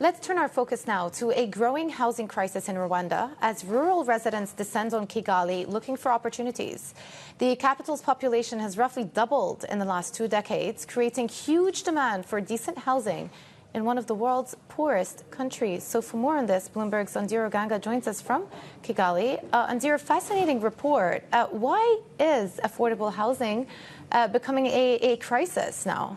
Let's turn our focus now to a growing housing crisis in Rwanda as rural residents descend on Kigali looking for opportunities. The capital's population has roughly doubled in the last 2 decades, creating huge demand for decent housing in one of the world's poorest countries. So for more on this, Bloomberg's Ondiro Oganga joins us from Kigali. Ondiro, fascinating report. Why is affordable housing becoming a crisis now?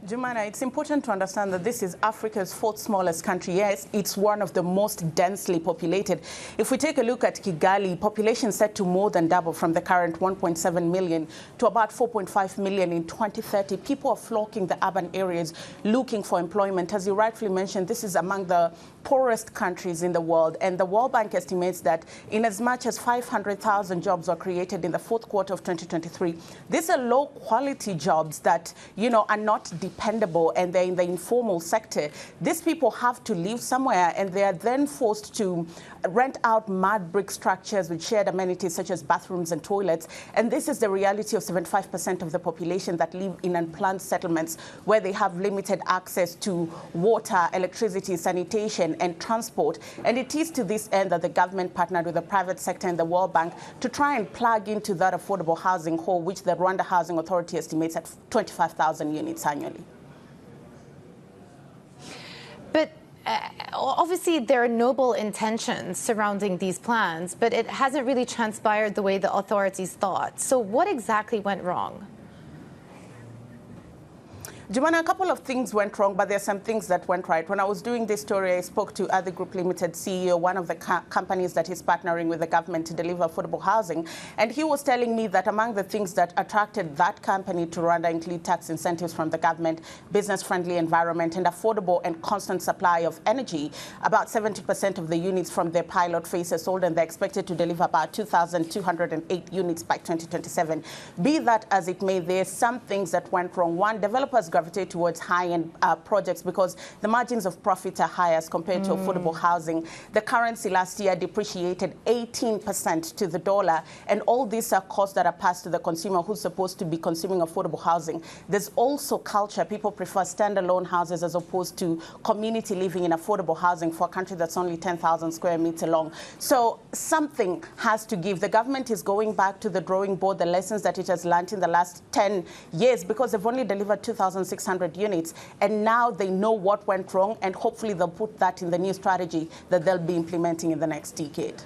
Jumana, it's important to understand that this is Africa's 4th smallest country. Yes, it's one of the most densely populated. If we take a look at Kigali, population set to more than double from the current 1.7 million to about 4.5 million in 2030. People are flocking the urban areas looking for employment. As you rightfully mentioned, this is among the poorest countries in the world. And the World Bank estimates that in as much as 500,000 jobs were created in the 4th quarter of 2023. These are low-quality jobs that, are not dependable, and they're in the informal sector. These people have to live somewhere, and they are then forced to rent out mud brick structures with shared amenities such as bathrooms and toilets. And this is the reality of 75% of the population that live in unplanned settlements where they have limited access to water, electricity, sanitation, and transport. And it is to this end that the government partnered with the private sector and the World Bank to try and plug into that affordable housing hole, which the Rwanda Housing Authority estimates at 25,000 units annually. But obviously, there are noble intentions surrounding these plans, but it hasn't really transpired the way the authorities thought. So what exactly went wrong? Jumana, a couple of things went wrong, but there are some things that went right. When I was doing this story, I spoke to Other Group Limited CEO, one of the companies that is partnering with the government to deliver affordable housing. And he was telling me that among the things that attracted that company to Rwanda include tax incentives from the government, business-friendly environment, and affordable and constant supply of energy. About 70% of the units from their pilot phase are sold, and they're expected to deliver about 2,208 units by 2027. Be that as it may, there are some things that went wrong. One, developers gravitate towards high-end projects because the margins of profit are higher as compared to affordable housing. The currency last year depreciated 18% to the dollar, and all these are costs that are passed to the consumer who's supposed to be consuming affordable housing. There's also culture. People prefer standalone houses as opposed to community living in affordable housing for a country that's only 10,000 square meters long. So something has to give. The government is going back to the drawing board, the lessons that it has learned in the last 10 years, because they've only delivered 2,600 units, and now they know what went wrong, and hopefully they'll put that in the new strategy that they'll be implementing in the next decade.